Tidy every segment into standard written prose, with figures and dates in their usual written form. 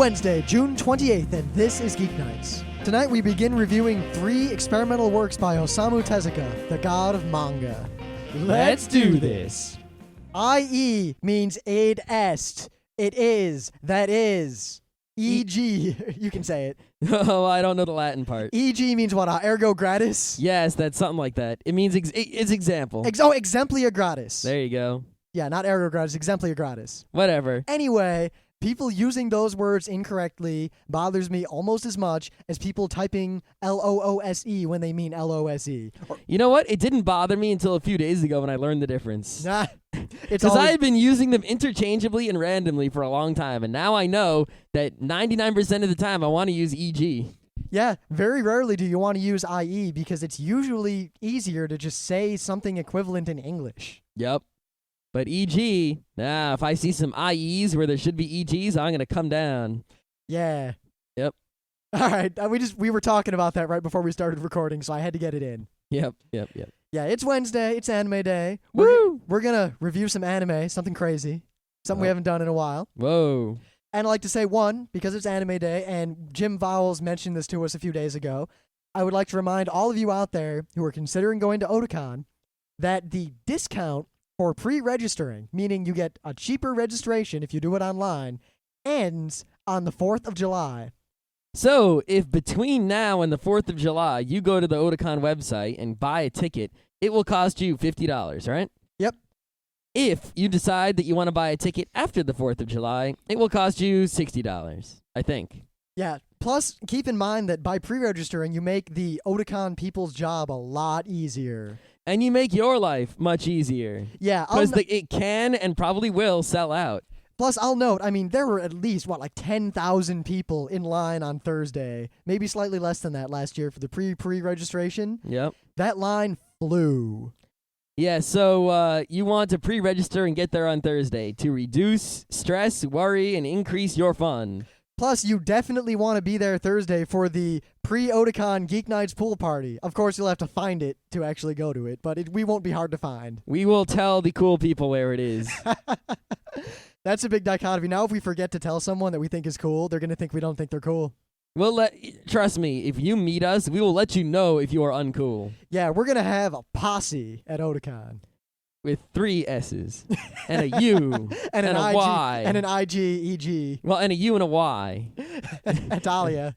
Wednesday, June 28th, and this is Geeknights. Tonight we begin reviewing 3 experimental works by Osamu Tezuka, the god of manga. Let's do this. IE means id est. It is, that is. E.g. You can say it. Oh, I don't know the Latin part. E.g. means what? Ergo gratis? Yes, that's something like that. It means it's example. Exemplia gratis. There you go. Yeah, not ergo gratis, exemplia gratis. Whatever. Anyway, people using those words incorrectly bothers me almost as much as people typing L-O-O-S-E when they mean L-O-S-E. You know what? It didn't bother me until a few days ago when I learned the difference. Because I had been using them interchangeably and randomly for a long time, and now I know that 99% of the time I want to use EG. Yeah, very rarely do you want to use IE because it's usually easier to just say something equivalent in English. Yep. But EG, if I see some IEs where there should be EGs, I'm going to come down. Yeah. Yep. All right. We were talking about that right before we started recording, so I had to get it in. Yep. Yeah, it's Wednesday. It's anime day. Woo! We're going to review some anime, something crazy, something we haven't done in a while. Whoa. And I'd like to say, one, because it's anime day, and Jim Vowles mentioned this to us a few days ago, I would like to remind all of you out there who are considering going to Otakon that the discount for pre-registering, meaning you get a cheaper registration if you do it online, ends on the 4th of July. So, if between now and the 4th of July you go to the Otakon website and buy a ticket, it will cost you $50, right? Yep. If you decide that you want to buy a ticket after the 4th of July, it will cost you $60, I think. Yeah. Plus, keep in mind that by pre-registering, you make the Otakon people's job a lot easier. And you make your life much easier. Yeah. Because it can and probably will sell out. Plus, I'll note, there were at least, 10,000 people in line on Thursday. Maybe slightly less than that last year for the pre-registration. Yep. That line flew. Yeah, so you want to pre-register and get there on Thursday to reduce stress, worry, and increase your fun. Plus, you definitely want to be there Thursday for the pre-Otakon Geeknights pool party. Of course, you'll have to find it to actually go to it, but we won't be hard to find. We will tell the cool people where it is. That's a big dichotomy. Now, if we forget to tell someone that we think is cool, they're going to think we don't think they're cool. Trust me, if you meet us, we will let you know if you are uncool. Yeah, we're going to have a posse at Otakon. With 3 S's, and a U, and a IG, Y. And an IGEG. Well, and a U and a Y. Italia.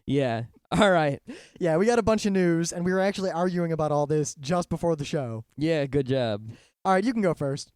Yeah. All right. Yeah, we got a bunch of news, and we were actually arguing about all this just before the show. Yeah, good job. All right, you can go first.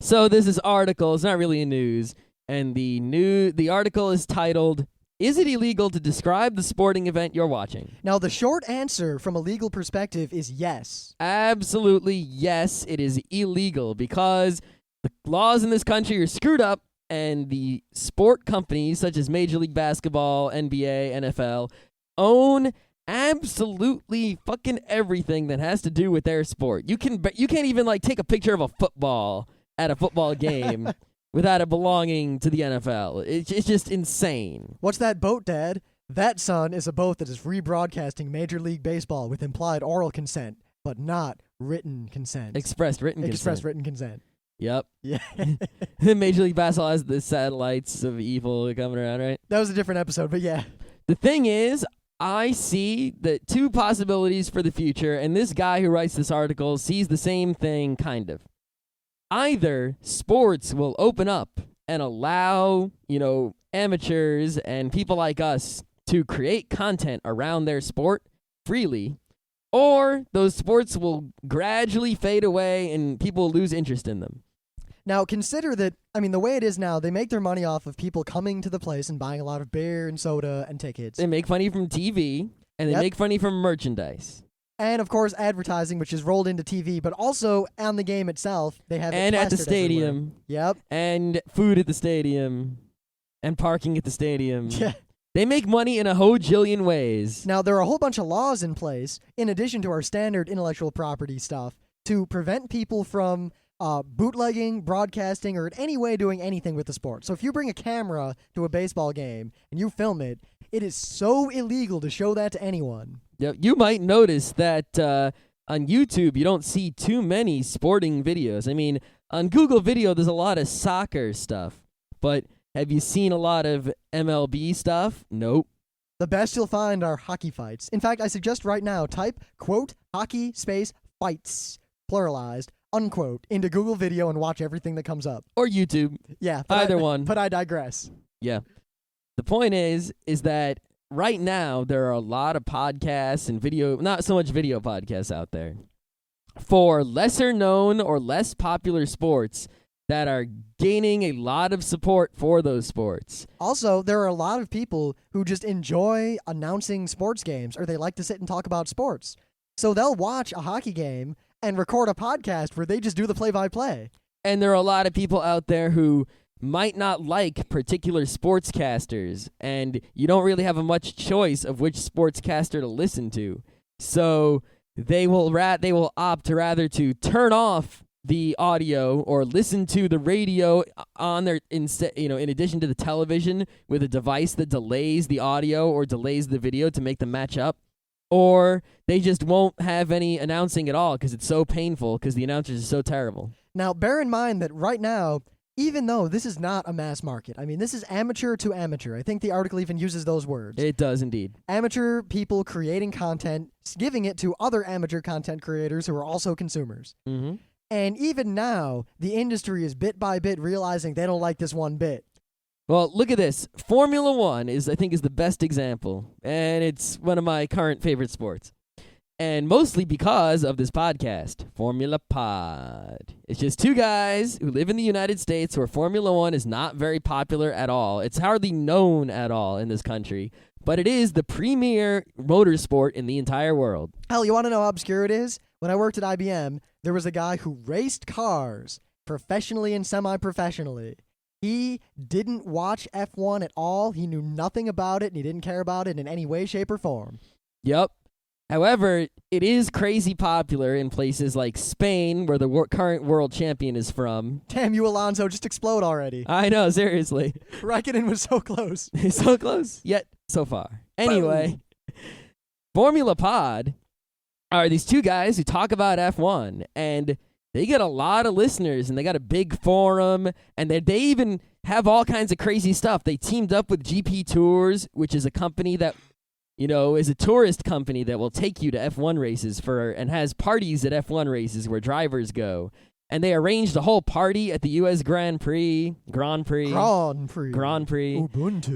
So this is article. It's not really a news. And the article is titled, "Is it illegal to describe the sporting event you're watching?" Now, the short answer from a legal perspective is yes. Absolutely yes, it is illegal because the laws in this country are screwed up and the sport companies such as Major League Basketball, NBA, NFL own absolutely fucking everything that has to do with their sport. You can't even take a picture of a football at a football game without it belonging to the NFL. It's just insane. What's that boat, Dad? That, son, is a boat that is rebroadcasting Major League Baseball with implied oral consent, but not written consent. Expressed written consent. Yep. Yeah. Major League Baseball has the satellites of evil coming around, right? That was a different episode, but yeah. The thing is, I see the 2 possibilities for the future, and this guy who writes this article sees the same thing, kind of. Either sports will open up and allow, amateurs and people like us to create content around their sport freely, or those sports will gradually fade away and people will lose interest in them. Now, consider that, the way it is now, they make their money off of people coming to the place and buying a lot of beer and soda and tickets. They make money from TV, and they make money from merchandise. And, of course, advertising, which is rolled into TV, but also on the game itself, they have and it at the plastered stadium. everywhere. Yep. And food at the stadium. And parking at the stadium. Yeah. They make money in a hojillion ways. Now, there are a whole bunch of laws in place, in addition to our standard intellectual property stuff, to prevent people from bootlegging, broadcasting, or in any way doing anything with the sport. So if you bring a camera to a baseball game and you film it, it is so illegal to show that to anyone. Yeah, you might notice that on YouTube you don't see too many sporting videos. On Google Video there's a lot of soccer stuff, but Have you seen a lot of MLB stuff? Nope. The best you'll find are hockey fights. In fact, I suggest right now, type, quote, hockey space fights, pluralized, unquote, into Google Video and watch everything that comes up. Or YouTube. Yeah. Either one. But I digress. Yeah. The point is that right now there are a lot of podcasts and video, not so much video podcasts out there, for lesser known or less popular sports that are gaining a lot of support for those sports. Also, there are a lot of people who just enjoy announcing sports games, or they like to sit and talk about sports. So they'll watch a hockey game and record a podcast where they just do the play-by-play. And there are a lot of people out there who might not like particular sportscasters, and you don't really have a much choice of which sportscaster to listen to. So they will opt rather to turn off the audio or listen to the radio on their in addition to the television with a device that delays the audio or delays the video to make them match up, or they just won't have any announcing at all because it's so painful because the announcers are so terrible. Now, bear in mind that right now, even though this is not a mass market, I mean, this is amateur to amateur. I think the article even uses those words. It does indeed. Amateur people creating content, giving it to other amateur content creators who are also consumers. Mm-hmm. And even now, the industry is bit by bit realizing they don't like this one bit. Well, look at this. Formula One I think is the best example, and it's one of my current favorite sports. And mostly because of this podcast, Formula Pod. It's just two guys who live in the United States where Formula One is not very popular at all. It's hardly known at all in this country, but it is the premier motorsport in the entire world. Hell, you want to know how obscure it is? When I worked at IBM, there was a guy who raced cars professionally and semi-professionally. He didn't watch F1 at all. He knew nothing about it, and he didn't care about it in any way, shape, or form. Yep. However, it is crazy popular in places like Spain, where the current world champion is from. Damn you, Alonso, just explode already. I know, seriously. Raikkonen was so close. So close, yet so far. Anyway, Formula Pod are these two guys who talk about F1, and they get a lot of listeners, and they got a big forum, and they even have all kinds of crazy stuff. They teamed up with GP Tours, which is a company that is a tourist company that will take you to F1 races and has parties at F1 races where drivers go. And they arranged a whole party at the U.S. Grand Prix. Ubuntu.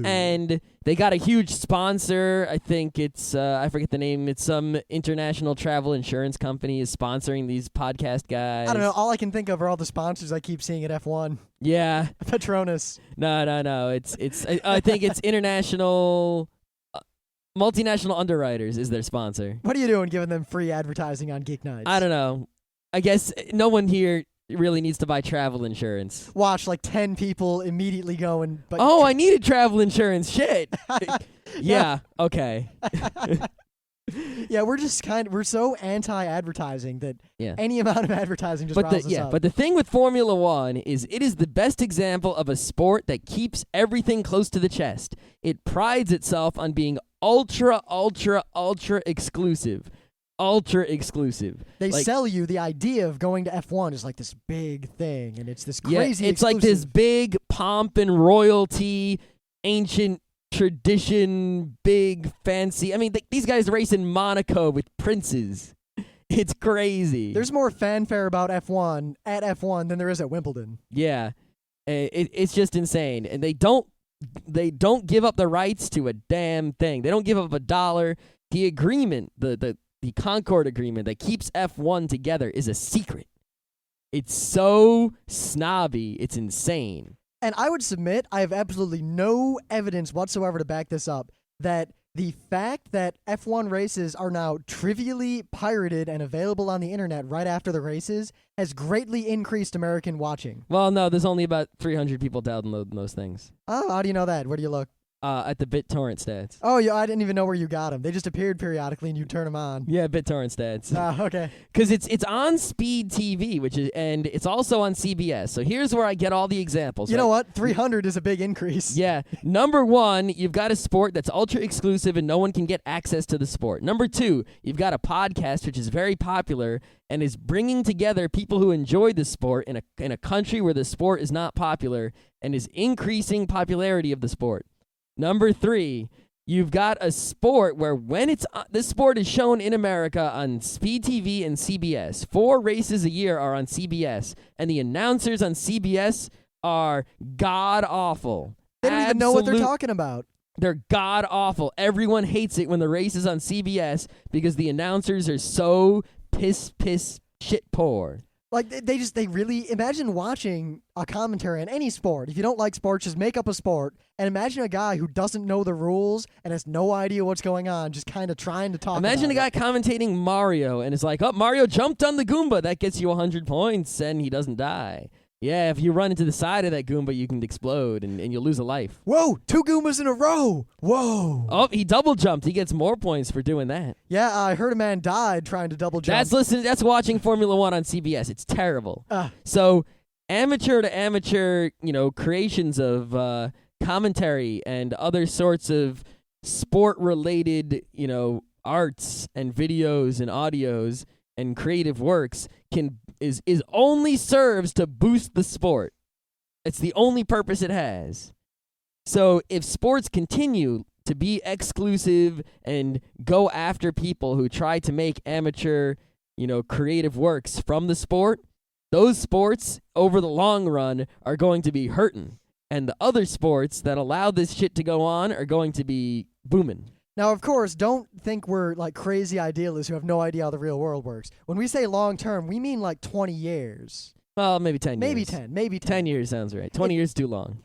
And they got a huge sponsor. I think it's, I forget the name. It's some international travel insurance company is sponsoring these podcast guys. I don't know. All I can think of are all the sponsors I keep seeing at F1. Yeah. Petronas. No. I think it's international... Multinational Underwriters is their sponsor. What are you doing giving them free advertising on Geeknights? I don't know. I guess no one here really needs to buy travel insurance. Watch like 10 people immediately go and... I needed travel insurance. Shit. Yeah, okay. Yeah, we're so anti-advertising that any amount of advertising just riles us up. But the thing with Formula One is it is the best example of a sport that keeps everything close to the chest. It prides itself on being ultra exclusive. Ultra exclusive. They sell you the idea of going to F1 is like this big thing, and it's this crazy it's exclusive. Like this big pomp and royalty, ancient tradition, big fancy. I mean, these guys race in Monaco with princes. It's crazy. There's more fanfare about F1 at F1 than there is at Wimbledon. Yeah. It's just insane. And they don't give up the rights to a damn thing. They don't give up a dollar. The agreement, the Concorde Agreement that keeps F1 together is a secret. It's so snobby. It's insane. And I would submit, I have absolutely no evidence whatsoever to back this up, that the fact that F1 races are now trivially pirated and available on the internet right after the races has greatly increased American watching. Well, no, there's only about 300 people downloading those things. Oh, how do you know that? Where do you look? at the BitTorrent stats. Oh, yeah, I didn't even know where you got them. They just appeared periodically, and you turn them on. Yeah, BitTorrent stats. Okay. Because it's on Speed TV, and it's also on CBS. So here's where I get all the examples. You know what? 300 is a big increase. Yeah. Number one, you've got a sport that's ultra exclusive and no one can get access to the sport. Number two, you've got a podcast which is very popular and is bringing together people who enjoy the sport in a country where the sport is not popular and is increasing popularity of the sport. Number three, you've got a sport where when this sport is shown in America on Speed TV and CBS. 4 races a year are on CBS, and the announcers on CBS are god-awful. They don't even know what they're talking about. They're god-awful. Everyone hates it when the race is on CBS because the announcers are so piss, shit poor. Like, they really, imagine watching a commentary on any sport. If you don't like sports, just make up a sport, and imagine a guy who doesn't know the rules and has no idea what's going on, just kind of trying to talk Imagine about a guy commentating Mario, and it's like, oh, Mario jumped on the Goomba. That gets you 100 points, and he doesn't die. Yeah, if you run into the side of that Goomba, you can explode, and you'll lose a life. Whoa, 2 Goombas in a row. Whoa. Oh, he double jumped. He gets more points for doing that. Yeah, I heard a man died trying to double jump. That's watching Formula One on CBS. It's terrible. So amateur to amateur, creations of commentary and other sorts of sport-related, arts and videos and audios and creative works is only serves to boost the sport. It's the only purpose it has. So if sports continue to be exclusive and go after people who try to make amateur, creative works from the sport, those sports over the long run are going to be hurting. And the other sports that allow this shit to go on are going to be booming. Now, of course, don't think we're like crazy idealists who have no idea how the real world works. When we say long term, we mean like 20 years. Well, maybe 10 years. Maybe 10. 10 years sounds right. 20 years is too long.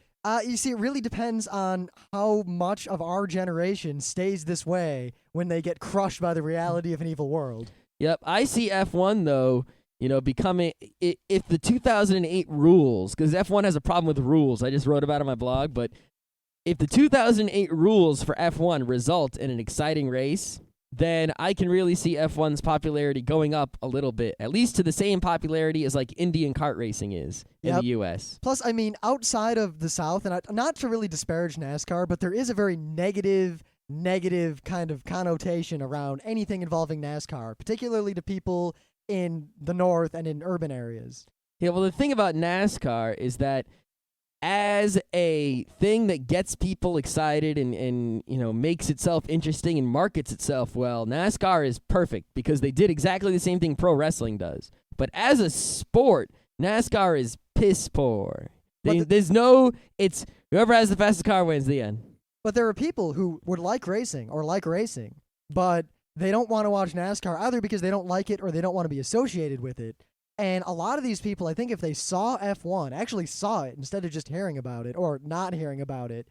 You see, it really depends on how much of our generation stays this way when they get crushed by the reality of an evil world. Yep. I see F1, though, becoming, if the 2008 rules, because F1 has a problem with rules. I just wrote about it on my blog, but if the 2008 rules for F1 result in an exciting race, then I can really see F1's popularity going up a little bit, at least to the same popularity as like Indian kart racing is in the U.S. Plus, I mean, outside of the South, and not to really disparage NASCAR, but there is a very negative kind of connotation around anything involving NASCAR, particularly to people in the North and in urban areas. Yeah, well, the thing about NASCAR is that as a thing that gets people excited and makes itself interesting and markets itself well, NASCAR is perfect because they did exactly the same thing pro wrestling does. But as a sport, NASCAR is piss poor. It's whoever has the fastest car wins the end. But there are people who would like racing, but they don't want to watch NASCAR either because they don't like it or they don't want to be associated with it. And a lot of these people, I think if they saw F1, actually saw it instead of just hearing about it or not hearing about it,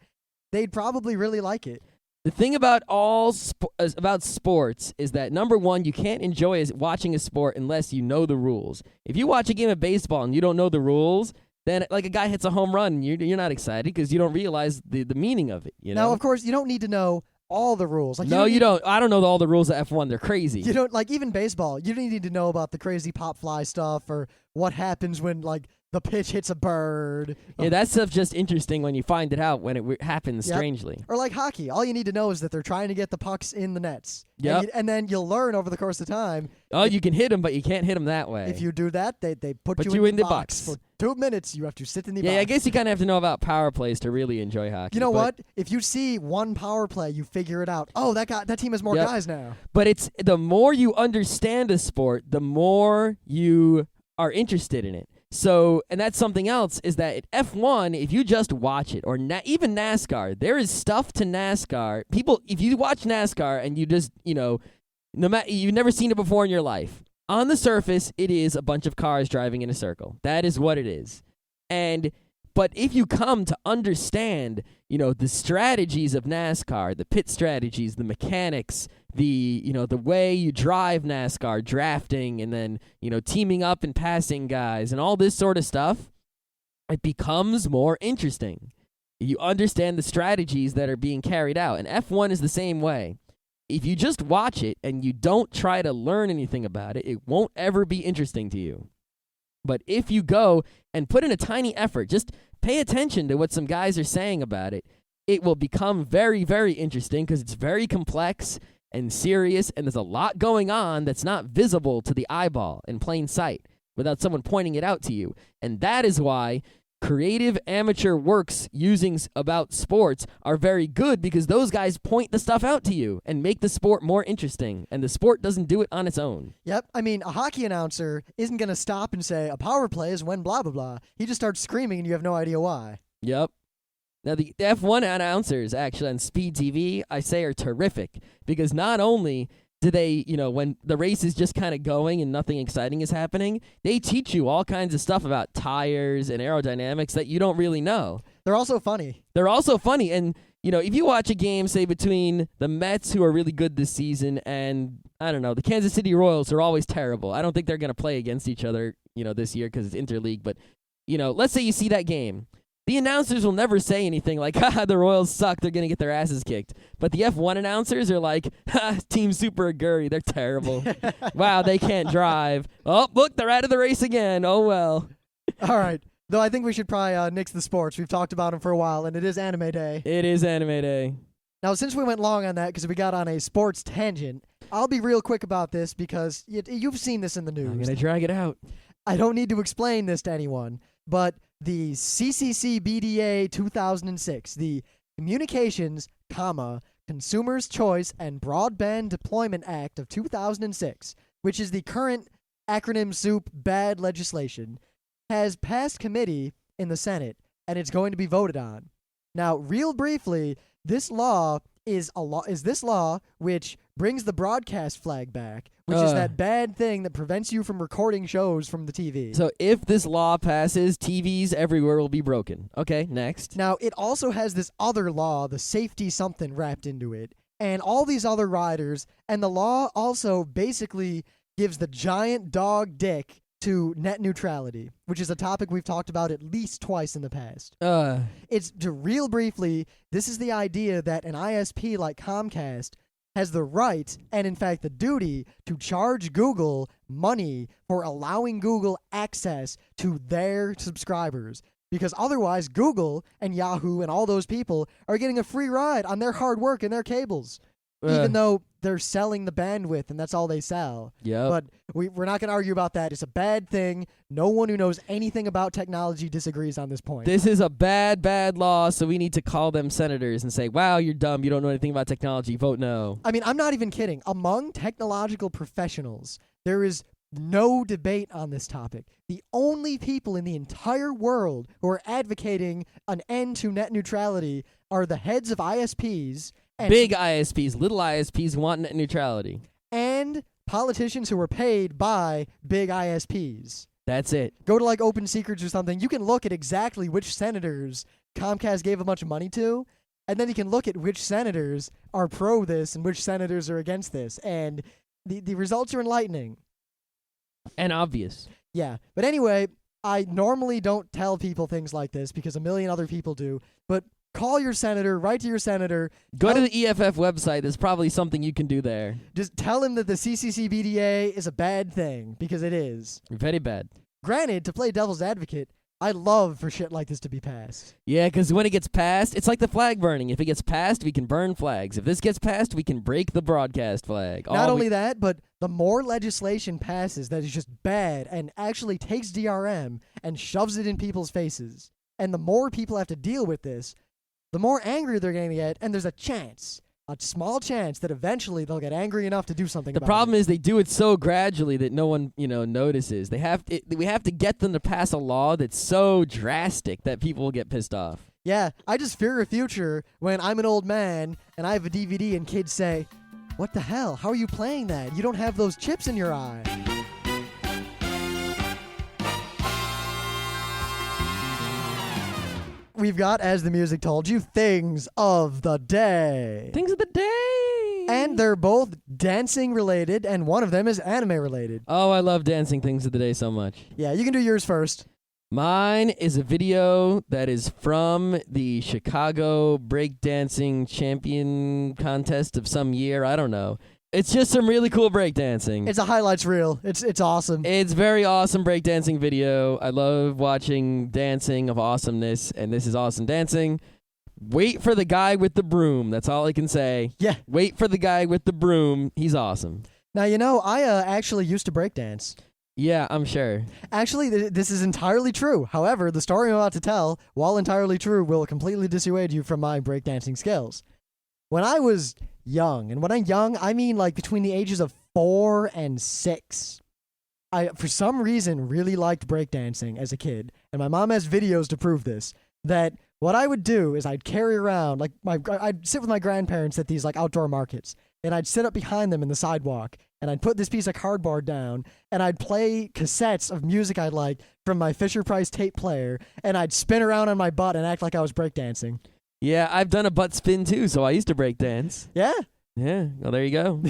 they'd probably really like it. The thing about about sports is that, number one, you can't enjoy watching a sport unless you know the rules. If you watch a game of baseball and you don't know the rules, then like a guy hits a home run, you're not excited because you don't realize the meaning of it. Now, of course, you don't need to know all the rules. Like, you don't. I don't know all the rules of F1. They're crazy. You don't, like, even baseball, you don't need to know about the crazy pop fly stuff or what happens when, like, the pitch hits a bird. Yeah, that stuff's just interesting when you find it out when it happens strangely. Or like hockey. All you need to know is that they're trying to get the pucks in the nets. Yep. And then you'll learn over the course of time. Oh, you can hit them, but you can't hit them that way. If you do that, they put you in the box. For 2 minutes, you have to sit in the box. Yeah, I guess you kind of have to know about power plays to really enjoy hockey. You know what? If you see one power play, you figure it out. Oh, that team has more guys now. But it's the more you understand a sport, the more you are interested in it. So, and that's something else, is that at F1, if you just watch it, or even NASCAR, there is stuff to NASCAR. People, if you watch NASCAR and you just, no matter, you've never seen it before in your life, on the surface, it is a bunch of cars driving in a circle. That is what it is. But if you come to understand, the strategies of NASCAR, the pit strategies, the mechanics, the way you drive NASCAR, drafting, and then, teaming up and passing guys and all this sort of stuff, it becomes more interesting. You understand the strategies that are being carried out. And F1 is the same way. If you just watch it and you don't try to learn anything about it, it won't ever be interesting to you. But if you go and put in a tiny effort, just pay attention to what some guys are saying about it, it will become very, very interesting because it's very complex and serious, and there's a lot going on that's not visible to the eyeball in plain sight without someone pointing it out to you. And that is why creative amateur works about sports are very good, because those guys point the stuff out to you and make the sport more interesting, and the sport doesn't do it on its own. Yep. I mean, a hockey announcer isn't going to stop and say, a power play is when blah, blah, blah. He just starts screaming and you have no idea why. Yep. Now, the F1 announcers, actually, on Speed TV, I say are terrific, because not only do they, when the race is just kind of going and nothing exciting is happening, they teach you all kinds of stuff about tires and aerodynamics that you don't really know. They're also funny. And, if you watch a game, say, between the Mets, who are really good this season, and, I don't know, the Kansas City Royals, who are always terrible. I don't think they're going to play against each other, this year because it's interleague. But, let's say you see that game. The announcers will never say anything like, the Royals suck, they're going to get their asses kicked. But the F1 announcers are like, Team Super Aguri, they're terrible. Wow, they can't drive. Oh, look, they're out of the race again. Oh, well. All right. Though I think we should probably nix the sports. We've talked about them for a while, and it is Anime Day. It is Anime Day. Now, since we went long on that because we got on a sports tangent, I'll be real quick about this because you've seen this in the news. I'm going to drag it out. I don't need to explain this to anyone, but the CCCBDA 2006, the Communications, Consumers Choice and Broadband Deployment Act of 2006, which is the current acronym soup bad legislation, has passed committee in the Senate, and it's going to be voted on. Now, real briefly, this law is this law which brings the broadcast flag back, which is that bad thing that prevents you from recording shows from the TV. So if this law passes, TVs everywhere will be broken. Okay, next. Now, it also has this other law, the safety something, wrapped into it, and all these other riders, and the law also basically gives the giant dog dick to net neutrality, which is a topic we've talked about at least twice in the past. It's, to real briefly, this is the idea that an ISP like Comcast has the right, and in fact the duty, to charge Google money for allowing Google access to their subscribers. Because otherwise, Google and Yahoo and all those people are getting a free ride on their hard work and their cables. Even though they're selling the bandwidth and that's all they sell. Yeah. But we're not going to argue about that. It's a bad thing. No one who knows anything about technology disagrees on this point. This is a bad, bad law, so we need to call them senators and say, wow, you're dumb. You don't know anything about technology. Vote no. I mean, I'm not even kidding. Among technological professionals, there is no debate on this topic. The only people in the entire world who are advocating an end to net neutrality are the heads of ISPs. Big ISPs, little ISPs who want net neutrality. And politicians who are paid by big ISPs. That's it. Go to like Open Secrets or something. You can look at exactly which senators Comcast gave a bunch of money to, and then you can look at which senators are pro this and which senators are against this. And the results are enlightening. And obvious. Yeah. But anyway, I normally don't tell people things like this because a million other people do, but call your senator, write to your senator. Go to the EFF website. There's probably something you can do there. Just tell him that the CCCBDA is a bad thing, because it is. Very bad. Granted, to play devil's advocate, I'd love for shit like this to be passed. Yeah, because when it gets passed, it's like the flag burning. If it gets passed, we can burn flags. If this gets passed, we can break the broadcast flag. Not only that, but the more legislation passes that is just bad and actually takes DRM and shoves it in people's faces, and the more people have to deal with this, the more angry they're going to get, and there's a small chance that eventually they'll get angry enough to do something about it. The problem is they do it so gradually that no one, notices. We have to get them to pass a law that's so drastic that people will get pissed off. Yeah, I just fear a future when I'm an old man and I have a DVD and kids say, "What the hell? How are you playing that? You don't have those chips in your eye." We've got, as the music told you, things of the day. Things of the day! And they're both dancing related, and one of them is anime related. Oh, I love dancing things of the day so much. Yeah, you can do yours first. Mine is a video that is from the Chicago breakdancing champion contest of some year. I don't know. It's just some really cool breakdancing. It's a highlights reel. It's awesome. It's very awesome breakdancing video. I love watching dancing of awesomeness, and this is awesome dancing. Wait for the guy with the broom. That's all I can say. Yeah. Wait for the guy with the broom. He's awesome. Now, I actually used to breakdance. Yeah, I'm sure. Actually, this is entirely true. However, the story I'm about to tell, while entirely true, will completely dissuade you from my breakdancing skills. When I was young, and when I'm young, I mean like between the ages of 4 and 6, I, for some reason, really liked breakdancing as a kid. And my mom has videos to prove this, that what I would do is I'd carry around, like, I'd sit with my grandparents at these, like, outdoor markets, and I'd sit up behind them in the sidewalk, and I'd put this piece of cardboard down, and I'd play cassettes of music I'd like from my Fisher-Price tape player, and I'd spin around on my butt and act like I was breakdancing. Yeah, I've done a butt spin too, so I used to break dance. Yeah? Yeah, well, there you go.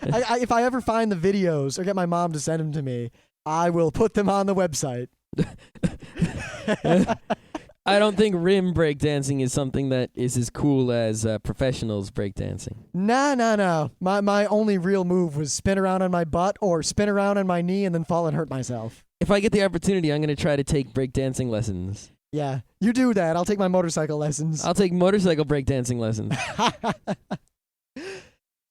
If I ever find the videos or get my mom to send them to me, I will put them on the website. I don't think rim breakdancing is something that is as cool as professionals breakdancing. No. My only real move was spin around on my butt or spin around on my knee and then fall and hurt myself. If I get the opportunity, I'm going to try to take breakdancing lessons. Yeah, you do that. I'll take my motorcycle lessons. I'll take motorcycle breakdancing lessons.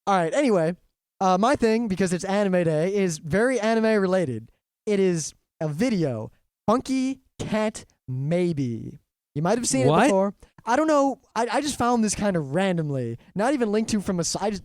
All right, anyway, my thing, because it's anime day, is very anime related. It is a video, Funky Cat Maybe. You might have seen it before. I don't know. I just found this kind of randomly. Not even linked to from a site.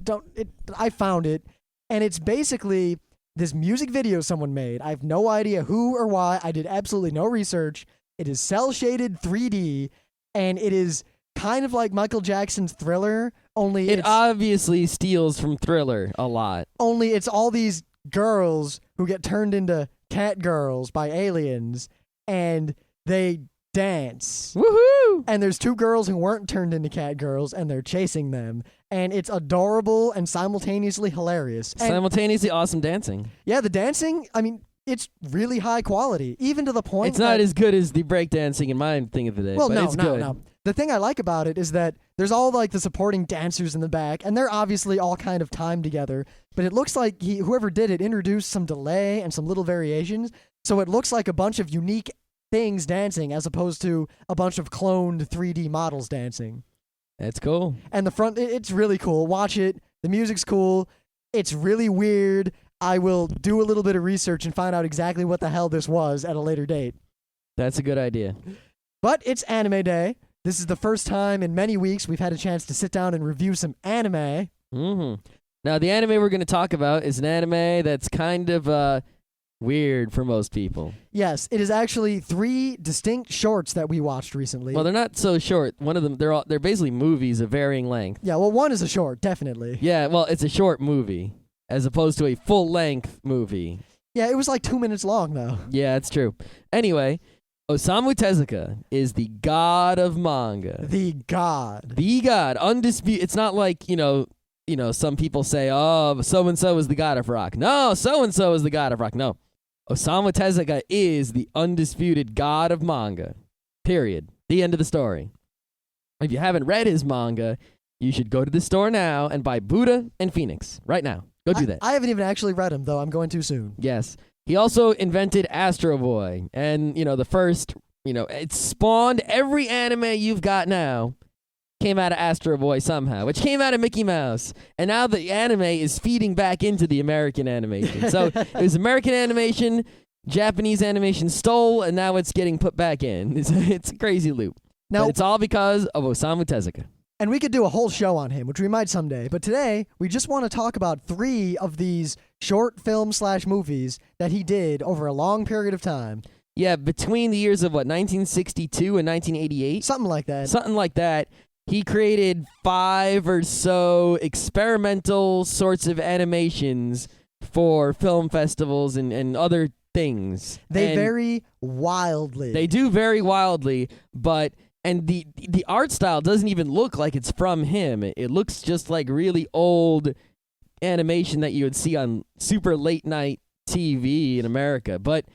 I found it. And it's basically this music video someone made. I have no idea who or why. I did absolutely no research. It is cel-shaded 3D, and it is kind of like Michael Jackson's Thriller, only it obviously steals from Thriller a lot. Only it's all these girls who get turned into cat girls by aliens, and they dance. Woohoo! And there's 2 girls who weren't turned into cat girls, and they're chasing them. And it's adorable and simultaneously hilarious. And simultaneously awesome dancing. Yeah, the dancing, I mean, it's really high quality, even to the point it's not as good as the breakdancing in my thing of the day, but it's good. No. The thing I like about it is that there's all like the supporting dancers in the back, and they're obviously all kind of timed together, but it looks like whoever did it introduced some delay and some little variations, so it looks like a bunch of unique things dancing as opposed to a bunch of cloned 3D models dancing. That's cool. And the front, it's really cool. Watch it. The music's cool. It's really weird. I will do a little bit of research and find out exactly what the hell this was at a later date. That's a good idea. But it's anime day. This is the first time in many weeks we've had a chance to sit down and review some anime. Mm-hmm. Now, the anime we're going to talk about is an anime that's kind of weird for most people. Yes, it is actually 3 distinct shorts that we watched recently. Well, they're not so short. One of them, they're basically movies of varying length. Yeah, well, one is a short, definitely. Yeah, well, it's a short movie as opposed to a full-length movie. Yeah, it was like 2 minutes long, though. Yeah, it's true. Anyway, Osamu Tezuka is the god of manga. The god. The god. Undisputed. It's not like, some people say, oh, so-and-so is the god of rock. No, so-and-so is the god of rock. No. Osamu Tezuka is the undisputed god of manga. Period. The end of the story. If you haven't read his manga, you should go to the store now and buy Buddha and Phoenix. Right now. Go do that. I haven't even actually read him, though. I'm going to soon. Yes. He also invented Astro Boy. And, the first, it spawned every anime you've got now. Came out of Astro Boy somehow, which came out of Mickey Mouse. And now the anime is feeding back into the American animation. So it was American animation, Japanese animation stole, and now it's getting put back in. It's a crazy loop. Now, but it's all because of Osamu Tezuka. And we could do a whole show on him, which we might someday. But today, we just want to talk about 3 of these short film/movies that he did over a long period of time. Yeah, between the years of, 1962 and 1988? Something like that. Something like that. He created 5 or so experimental sorts of animations for film festivals and other things. They vary wildly. They do vary wildly, but... And the art style doesn't even look like it's from him. It looks just like really old animation that you would see on super late night TV in America. But,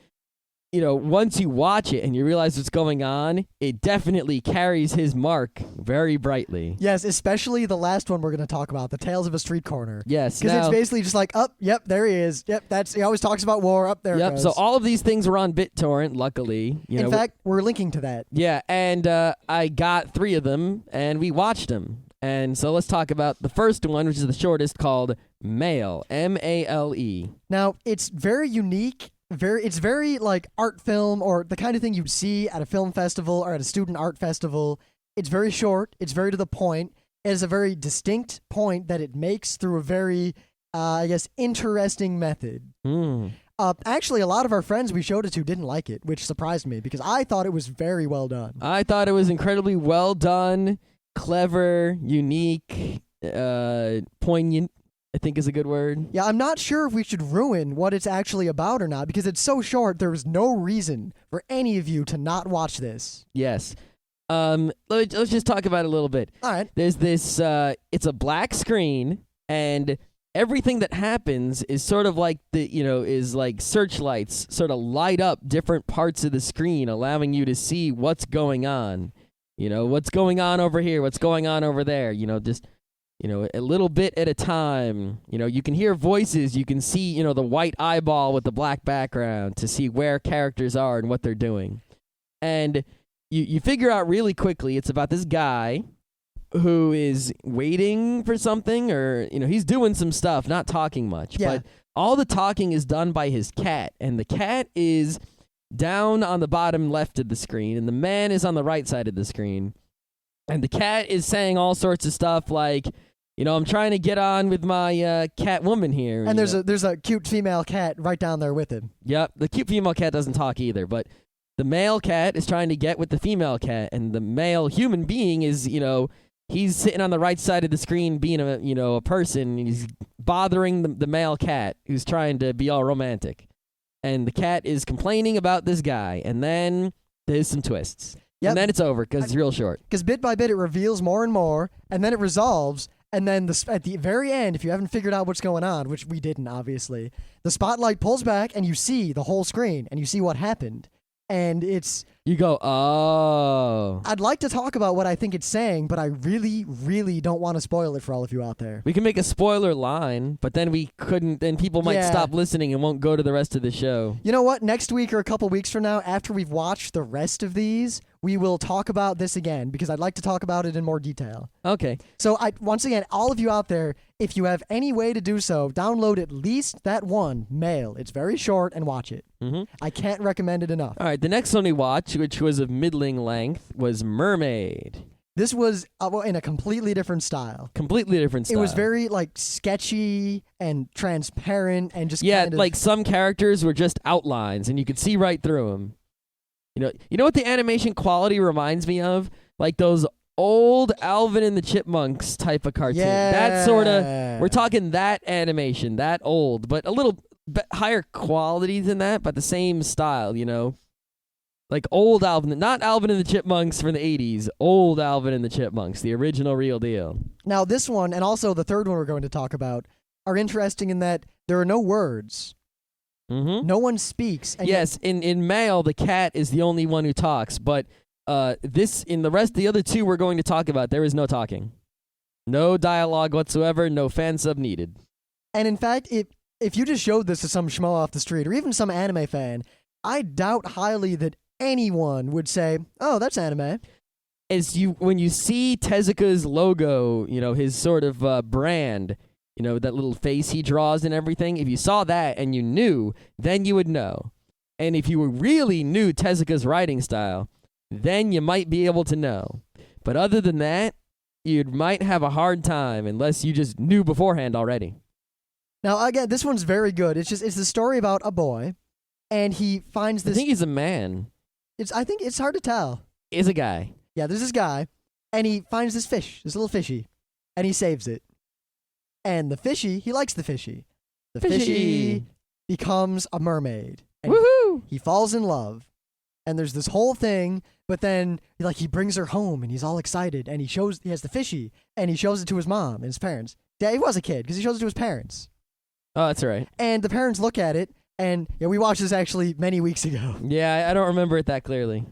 once you watch it and you realize what's going on, it definitely carries his mark very brightly. Yes, especially the last one we're going to talk about, the Tales of a Streetcorner. Yes, because it's basically just like, yep, there he is. Yep, he always talks about war. Up there. Yep. It goes. So all of these things were on BitTorrent. Luckily, in fact, we're linking to that. Yeah, and I got 3 of them, and we watched them. And so let's talk about the first one, which is the shortest, called Male, M-A-L-E. Now, it's very unique. It's very like art film, or the kind of thing you'd see at a film festival or at a student art festival. It's very short. It's very to the point. It has a very distinct point that it makes through a very, interesting method. Actually, a lot of our friends we showed it to didn't like it, which surprised me because I thought it was very well done. I thought it was incredibly well done, clever, unique, poignant, I think is a good word. Yeah, I'm not sure if we should ruin what it's actually about or not because it's so short. There was no reason for any of you to not watch this. Yes. Let's just talk about it a little bit. All right. There's this, it's a black screen, and everything that happens is sort of like is like searchlights sort of light up different parts of the screen, allowing you to see what's going on. What's going on over here, what's going on over there, just a little bit at a time. You can hear voices, you can see, the white eyeball with the black background to see where characters are and what they're doing. And you figure out really quickly it's about this guy who is waiting for something, or, he's doing some stuff, not talking much. Yeah. But all the talking is done by his cat, and the cat is down on the bottom left of the screen, and the man is on the right side of the screen. And the cat is saying all sorts of stuff like, I'm trying to get on with my cat woman here. And there's a cute female cat right down there with him. Yep, the cute female cat doesn't talk either, but the male cat is trying to get with the female cat, and the male human being is, he's sitting on the right side of the screen being a person, and he's bothering the male cat who's trying to be all romantic. And the cat is complaining about this guy, and then there's some twists. Yep. And then it's over because it's real short. Because bit by bit it reveals more and more, and then it resolves, and then at the very end, if you haven't figured out what's going on, which we didn't, obviously, the spotlight pulls back, and you see the whole screen, and you see what happened. And you go, oh. I'd like to talk about what I think it's saying, but I really, really don't want to spoil it for all of you out there. We can make a spoiler line, but then we couldn't, then people might stop listening and won't go to the rest of the show. You know what? Next week or a couple weeks from now, after we've watched the rest of these, we will talk about this again because I'd like to talk about it in more detail. Okay. So once again, all of you out there, if you have any way to do so, download at least that one, Male. It's very short, and watch it. Mm-hmm. I can't recommend it enough. All right, the next one we watched, which was of middling length, was Mermaid. This was in a completely different style. Completely different style. It was very sketchy and transparent and just kind of... like some characters were just outlines, and you could see right through them. You know what the animation quality reminds me of? Like those old Alvin and the Chipmunks type of cartoon. Yeah. That sort of, we're talking that animation, that old, but a little higher quality than that, but the same style, Like old Alvin, not Alvin and the Chipmunks from the 80s, old Alvin and the Chipmunks, the original real deal. Now this one, and also the third one we're going to talk about, are interesting in that there are no words. Mm-hmm. No one speaks. And yes, in Male, the cat is the only one who talks, but in the other two we're going to talk about, there is no talking. No dialogue whatsoever, no fan sub needed. And in fact, if you just showed this to some schmo off the street, or even some anime fan, I doubt highly that anyone would say, oh, that's anime. When you see Tezuka's logo, his sort of brand, that little face he draws and everything, if you saw that and you knew, then you would know. And if you really knew Tezuka's writing style, then you might be able to know. But other than that, you might have a hard time unless you just knew beforehand already. Now, again, this one's very good. It's the story about a boy, and he finds this... I think he's a man. I think it's hard to tell. He's a guy. Yeah, there's this guy, and he finds this fish, this little fishy, and he saves it. And the fishy, he likes the fishy. The fishy becomes a mermaid. And Woohoo! He falls in love. And there's this whole thing, but then he brings her home, and he's all excited, and he has the fishy, and he shows it to his mom and his parents. Yeah, he was a kid, because he shows it to his parents. Oh, that's right. And the parents look at it, And yeah, we watched this actually many weeks ago. Yeah, I don't remember it that clearly.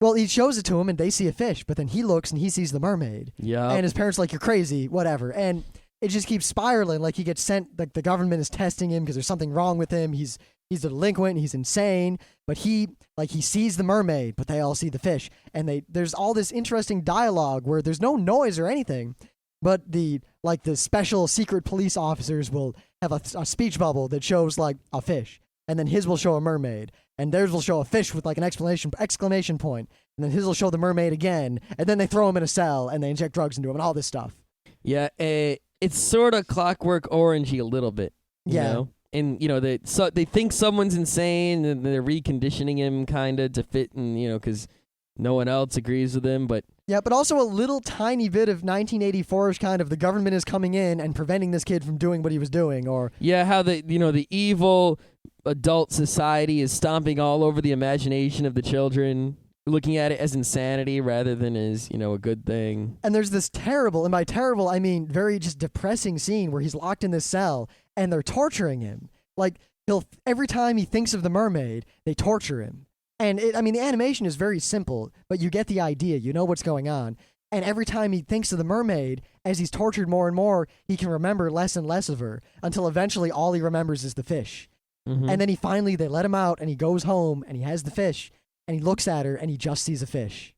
Well, he shows it to him, and they see a fish, but then he looks and he sees the mermaid. Yeah. And his parents are like, you're crazy, whatever. And it just keeps spiraling. Like he gets sent, like the government is testing him because there's something wrong with him. He's a delinquent, he's insane, but he sees the mermaid, but they all see the fish. And there's all this interesting dialogue where there's no noise or anything, but the special secret police officers will have a speech bubble that shows like a fish, and then his will show a mermaid, and theirs will show a fish with like an exclamation point, and then his will show the mermaid again, and then they throw him in a cell and they inject drugs into him and all this stuff. Yeah, it's sort of Clockwork Orangey a little bit. You know? And they think someone's insane, and they're reconditioning him kind of to fit, and because no one else agrees with him. But yeah, but also a little tiny bit of 1984ish kind of the government is coming in and preventing this kid from doing what he was doing, or yeah, how the evil adult society is stomping all over the imagination of the children, looking at it as insanity rather than as a good thing. And there's this terrible, and by terrible I mean very just depressing scene where he's locked in this cell and they're torturing him. Like every time he thinks of the mermaid, they torture him. And the animation is very simple, but you get the idea. You know what's going on. And every time he thinks of the mermaid, as he's tortured more and more, he can remember less and less of her until eventually all he remembers is the fish. Mm-hmm. And then they let him out and he goes home and he has the fish and he looks at her and he just sees a fish.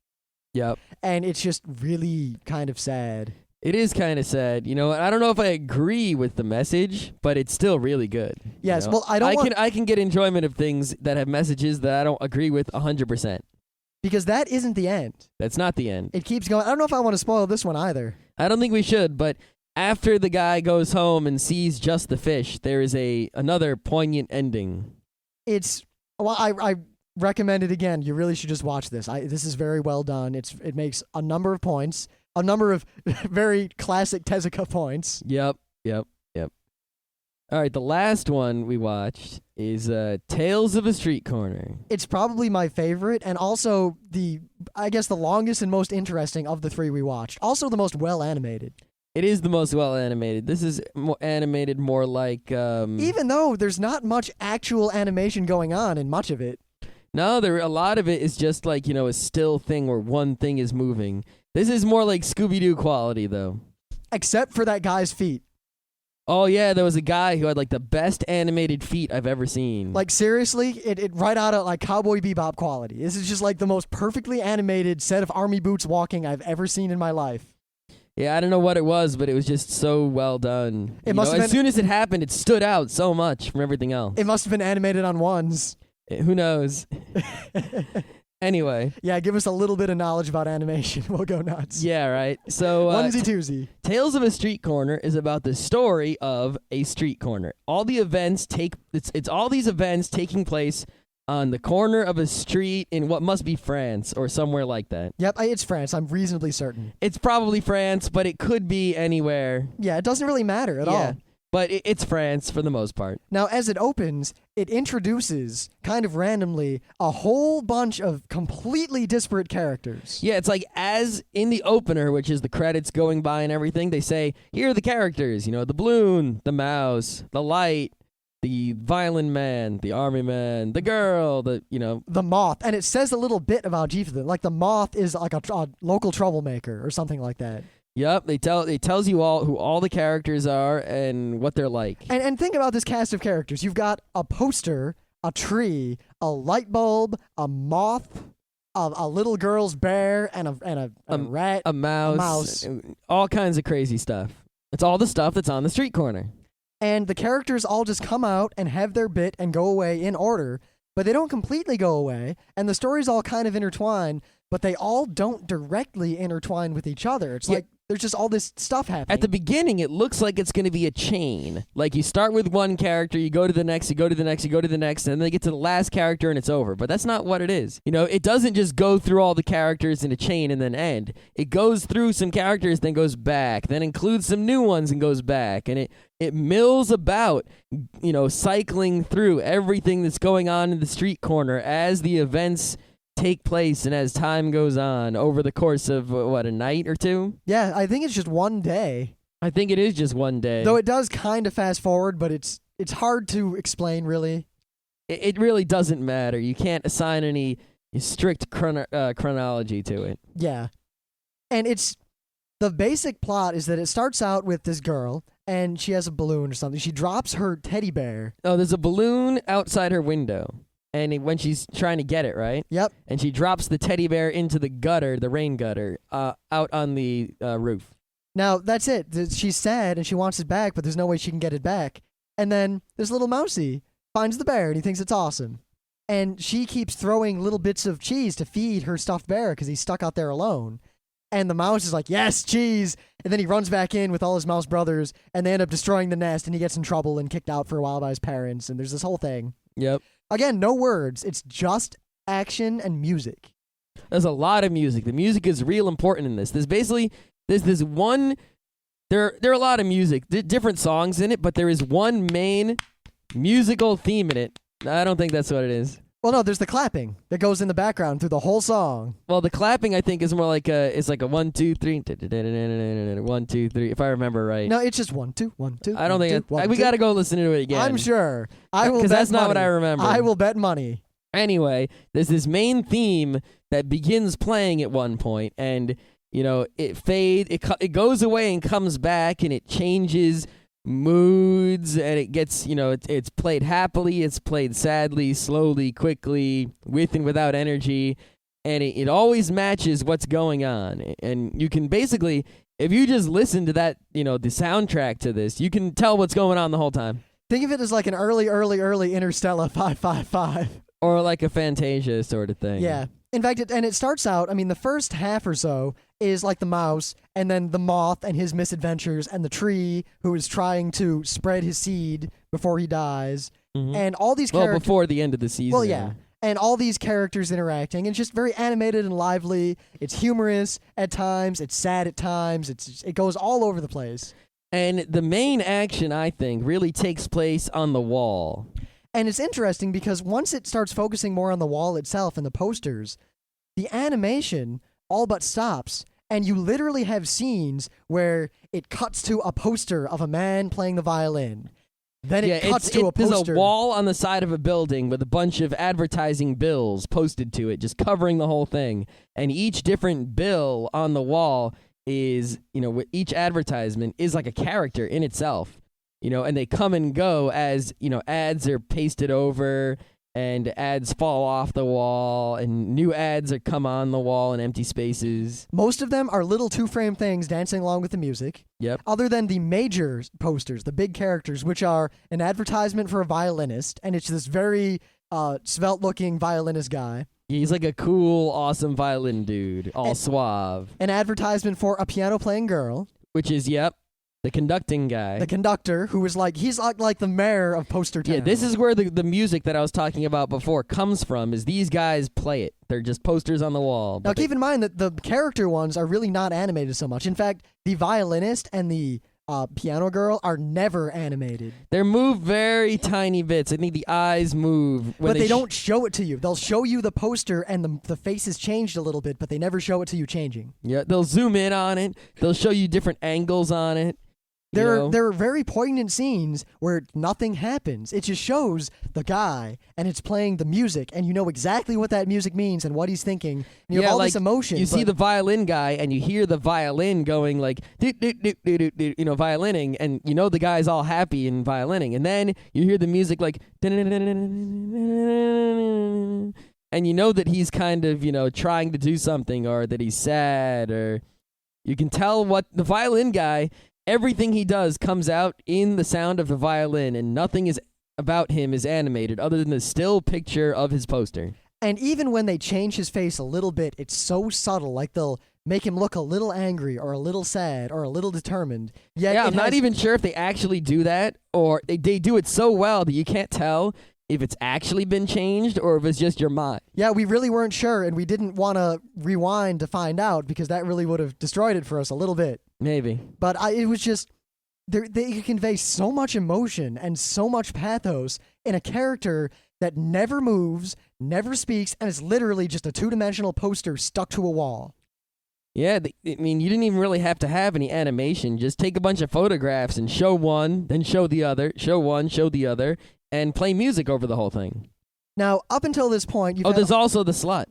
Yep. And it's just really kind of sad. It is kind of sad. I don't know if I agree with the message, but it's still really good. Yes, well, I can get enjoyment of things that have messages that I don't agree with 100%. Because that isn't the end. That's not the end. It keeps going. I don't know if I want to spoil this one either. I don't think we should, but after the guy goes home and sees just the fish, there is another poignant ending. I recommend it again. You really should just watch this. This is very well done. It makes a number of points. A number of very classic Tezuka points. Yep. All right, the last one we watched is Tales of a Street Corner. It's probably my favorite, and also the longest and most interesting of the three we watched. Also the most well-animated. It is the most well-animated. This is animated more like... Even though there's not much actual animation going on in much of it. No, a lot of it is just like, a still thing where one thing is moving. This is more like Scooby-Doo quality, though. Except for that guy's feet. Oh, yeah, there was a guy who had, the best animated feet I've ever seen. Like, seriously, it right out of, Cowboy Bebop quality. This is just, the most perfectly animated set of army boots walking I've ever seen in my life. Yeah, I don't know what it was, but it was just so well done. As soon as it happened, it stood out so much from everything else. It must have been animated on ones. Who knows? Anyway. Yeah, give us a little bit of knowledge about animation. We'll go nuts. Yeah, right. So onesie-twosie. Tales of a Street Corner is about the story of a street corner. All the events it's all these events taking place on the corner of a street in what must be France or somewhere like that. Yep, it's France. I'm reasonably certain. It's probably France, but it could be anywhere. Yeah, it doesn't really matter at all. But it's France for the most part. Now, as it opens, it introduces, kind of randomly, a whole bunch of completely disparate characters. Yeah, it's like as in the opener, which is the credits going by and everything, they say, here are the characters, the balloon, the mouse, the light, the violin man, the army man, the girl, the moth. And it says a little bit about each of them. Like the moth is like a local troublemaker or something like that. Yep, it tells you all who all the characters are and what they're like. And think about this cast of characters. You've got a poster, a tree, a light bulb, a moth, a little girl's bear, and a rat, a mouse, all kinds of crazy stuff. It's all the stuff that's on the street corner. And the characters all just come out and have their bit and go away in order, but they don't completely go away, and the stories all kind of intertwine, but they all don't directly intertwine with each other. It's like there's just all this stuff happening. At the beginning, it looks like it's going to be a chain. Like you start with one character, you go to the next, you go to the next, you go to the next, and then they get to the last character and it's over. But that's not what it is. It doesn't just go through all the characters in a chain and then end. It goes through some characters, then goes back, then includes some new ones and goes back. And it mills about, cycling through everything that's going on in the street corner as the events take place and as time goes on over the course of, a night or two? Yeah, I think it's just one day. I think it is just one day. Though it does kind of fast forward, but it's hard to explain, really. it really doesn't matter. You can't assign any strict chronology to it. Yeah. And the basic plot is that it starts out with this girl, and she has a balloon or something. She drops her teddy bear. Oh, there's a balloon outside her window. And when she's trying to get it, right? Yep. And she drops the teddy bear into the gutter, the rain gutter, out on the roof. Now, that's it. She's sad and she wants it back, but there's no way she can get it back. And then this little mousey finds the bear and he thinks it's awesome. And she keeps throwing little bits of cheese to feed her stuffed bear because he's stuck out there alone. And the mouse is like, yes, cheese. And then he runs back in with all his mouse brothers and they end up destroying the nest and he gets in trouble and kicked out for a while by his parents. And there's this whole thing. Yep. Again, no words. It's just action and music. There's a lot of music. The music is real important in this. There's this one. There are a lot of music, different songs in it, but there is one main musical theme in it. I don't think that's what it is. Well, no, there's the clapping that goes in the background through the whole song. Well, the clapping I think is more like it's like a 1 2 3 1 2 3 if I remember right. No, it's just 1 2 1 2. I don't think we got to go listen to it again. I'm sure. I will, because that's not what I remember. I will bet money. Anyway, there's this main theme that begins playing at one point, and it goes away and comes back, and it changes moods, and it gets, it's played happily, it's played sadly, slowly, quickly, with and without energy, and it always matches what's going on. And you can basically, if you just listen to that, the soundtrack to this, you can tell what's going on the whole time. Think of it as like an early Interstellar 555. Or like a Fantasia sort of thing. Yeah. In fact, it starts out, the first half or so is like the mouse, and then the moth and his misadventures, and the tree who is trying to spread his seed before he dies, and all these characters. Well, before the end of the season. Well, yeah. And all these characters interacting, and it's just very animated and lively. It's humorous at times, it's sad at times, it goes all over the place. And the main action, I think, really takes place on the wall. And it's interesting because once it starts focusing more on the wall itself and the posters, the animation all but stops, and you literally have scenes where it cuts to a poster of a man playing the violin. Then it cuts to a poster. There's a wall on the side of a building with a bunch of advertising bills posted to it, just covering the whole thing. And each different bill on the wall is, each advertisement is like a character in itself. And they come and go as, ads are pasted over and ads fall off the wall and new ads are come on the wall in empty spaces. Most of them are little two-frame things dancing along with the music. Yep. Other than the major posters, the big characters, which are an advertisement for a violinist, and it's this very svelte-looking violinist guy. He's like a cool, awesome violin dude, all suave. An advertisement for a piano-playing girl. Which is, the conducting guy. The conductor, who is he's like the mayor of Poster Town. Yeah, this is where the music that I was talking about before comes from, is these guys play it. They're just posters on the wall. Now, keep in mind that the character ones are really not animated so much. In fact, the violinist and the piano girl are never animated. They move very tiny bits. I think the eyes move. But they don't show it to you. They'll show you the poster and the face is changed a little bit, but they never show it to you changing. Yeah, they'll zoom in on it. They'll show you different angles on it. There are very poignant scenes where nothing happens. It just shows the guy, and it's playing the music, and you know exactly what that music means and what he's thinking. And you have all this emotion. You see the violin guy, and you hear the violin going like, violining, and the guy's all happy and violining. And then you hear the music like, and you know that he's kind of, trying to do something, or that he's sad, or you can tell what the violin guy... Everything he does comes out in the sound of the violin, and nothing about him is animated other than the still picture of his poster. And even when they change his face a little bit, it's so subtle, like they'll make him look a little angry or a little sad or a little determined. Yet I'm not even sure if they actually do that, or they do it so well that you can't tell if it's actually been changed or if it's just your mind. Yeah, we really weren't sure, and we didn't want to rewind to find out because that really would have destroyed it for us a little bit. Maybe. But it was just, they convey so much emotion and so much pathos in a character that never moves, never speaks, and is literally just a two-dimensional poster stuck to a wall. Yeah, you didn't even really have to have any animation. Just take a bunch of photographs and show one, then show the other, show one, show the other, and play music over the whole thing. Now, up until this point, you've had there's also the slut.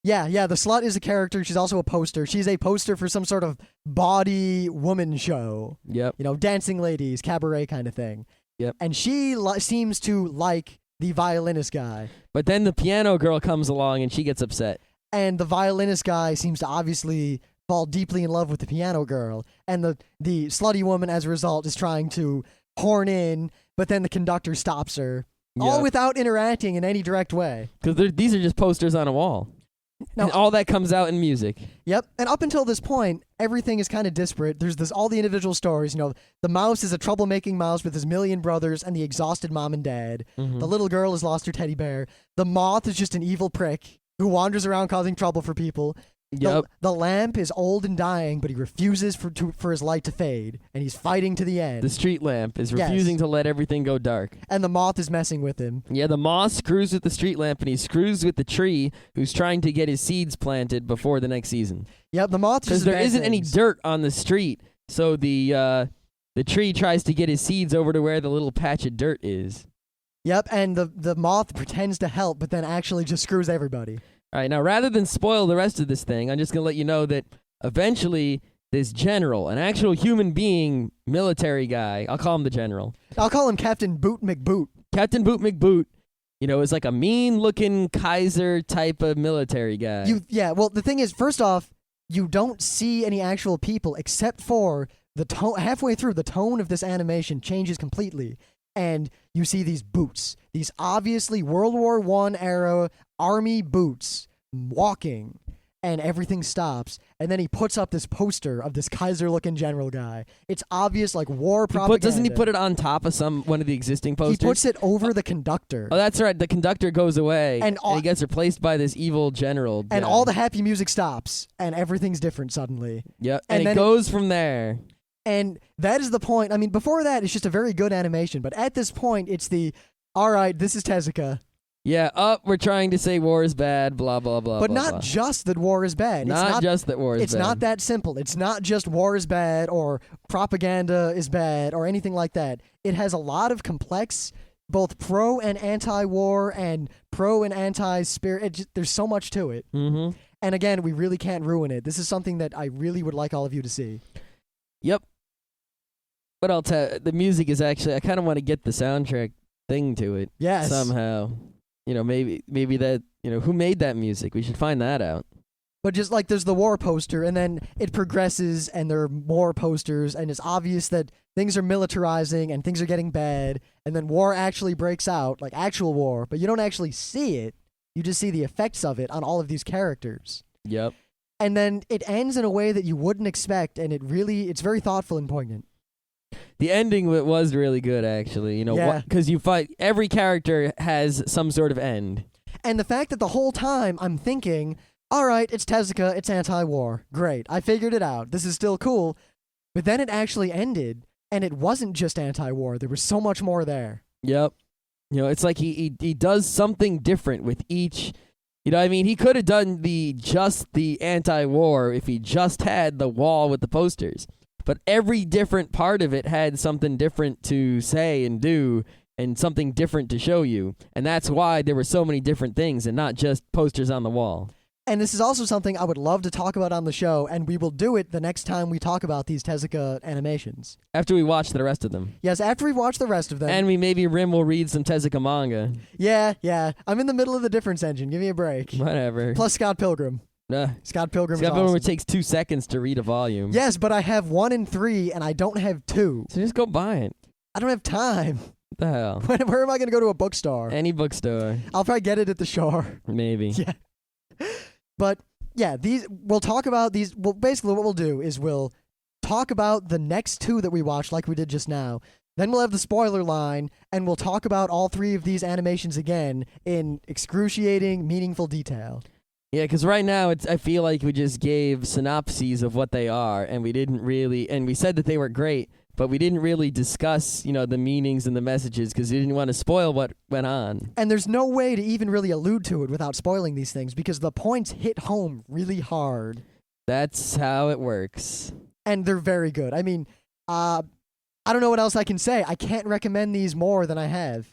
Yeah, the slut is a character. She's also a poster. She's a poster for some sort of bawdy woman show. Yep. Dancing ladies, cabaret kind of thing. Yep. And she seems to like the violinist guy. But then the piano girl comes along and she gets upset. And the violinist guy seems to obviously fall deeply in love with the piano girl. And the slutty woman, as a result, is trying to horn in, but then the conductor stops her. All Yep. without interacting in any direct way. Because these are just posters on a wall. Now, And all that comes out in music. Yep. And up until this point, everything is kind of disparate. There's all the individual stories. The mouse is a troublemaking mouse with his million brothers and the exhausted mom and dad. Mhm. The little girl has lost her teddy bear. The moth is just an evil prick who wanders around causing trouble for people. Yep. The lamp is old and dying, but he refuses for his light to fade, and he's fighting to the end. The street lamp is Yes. refusing to let everything go dark. And the moth is messing with him. Yeah, the moth screws with the street lamp, and he screws with the tree who's trying to get his seeds planted before the next season. Yep, the moth Because just there bad isn't any things. dirt on the street, so the tree tries to get his seeds over to where the little patch of dirt is. Yep, and the moth pretends to help, but then actually just screws everybody. All right, now rather than spoil the rest of this thing, I'm just going to let you know that eventually this general, an actual human being, military guy, I'll call him the general, I'll call him Captain Boot McBoot. Captain Boot McBoot, is like a mean-looking Kaiser type of military guy. Well, the thing is, first off, you don't see any actual people except for the tone. Halfway through, the tone of this animation changes completely, and you see these boots, these obviously World War I era army boots walking, and everything stops, and then he puts up this poster of this Kaiser-looking general guy. It's obvious, like, war propaganda. Doesn't he put it on top of one of the existing posters? He puts it over the conductor. Oh, that's right. The conductor goes away, And he gets replaced by this evil general. And guy. all the happy music stops, and everything's different suddenly. Yep, and and then it goes from there. And that is the point. I mean, before that, it's just a very good animation. But at this point, it's all right, this is Tezuka. Yeah, we're trying to say war is bad, blah, blah, blah, But blah, not blah. just that war is bad. Not just that war is It's bad. not that simple. It's not just war is bad or propaganda is bad or anything like that. It has a lot of complex, both pro and anti-war and pro and anti-spirit. There's so much to it. Mm-hmm. And again, we really can't ruin it. This is something that I really would like all of you to see. Yep. But I'll tell the music is actually, I kind of want to get the soundtrack thing to it. Yes. Somehow. Maybe that, who made that music? We should find that out. But just like there's the war poster, and then it progresses, and there are more posters, and it's obvious that things are militarizing and things are getting bad, and then war actually breaks out, like actual war, but you don't actually see it. You just see the effects of it on all of these characters. Yep. And then it ends in a way that you wouldn't expect, and it's very thoughtful and poignant. The ending was really good, actually. Yeah. Because you fight, every character has some sort of end. And the fact that the whole time I'm thinking, all right, it's Tezuka, it's anti-war. Great, I figured it out. This is still cool. But then it actually ended, and it wasn't just anti-war. There was so much more there. Yep. It's like he does something different with each. He could have done the anti-war if he just had the wall with the posters. But every different part of it had something different to say and do and something different to show you. And that's why there were so many different things and not just posters on the wall. And this is also something I would love to talk about on the show, and we will do it the next time we talk about these Tezuka animations. After we watch the rest of them. Yes, after we watch the rest of them. And Rim will read some Tezuka manga. Yeah. I'm in the middle of the difference engine. Give me a break. Whatever. Plus Scott Pilgrim. Scott Pilgrim is Scott Pilgrim awesome. takes 2 seconds to read a volume. Yes, but I have 1 and 3, and I don't have 2. So just go buy it. I don't have time. What the hell? Where am I going to go to a bookstore? Any bookstore. I'll probably get it at the shore. Maybe. Yeah. But, yeah, we'll talk about these. Well, basically what we'll do is we'll talk about the next 2 that we watched like we did just now. Then we'll have the spoiler line, and we'll talk about all 3 of these animations again in excruciating, meaningful detail. Yeah, because right now I feel like we just gave synopses of what they are, and we didn't really, and we said that they were great, but we didn't really discuss, the meanings and the messages because we didn't want to spoil what went on. And there's no way to even really allude to it without spoiling these things because the points hit home really hard. That's how it works. And they're very good. I mean, I don't know what else I can say. I can't recommend these more than I have.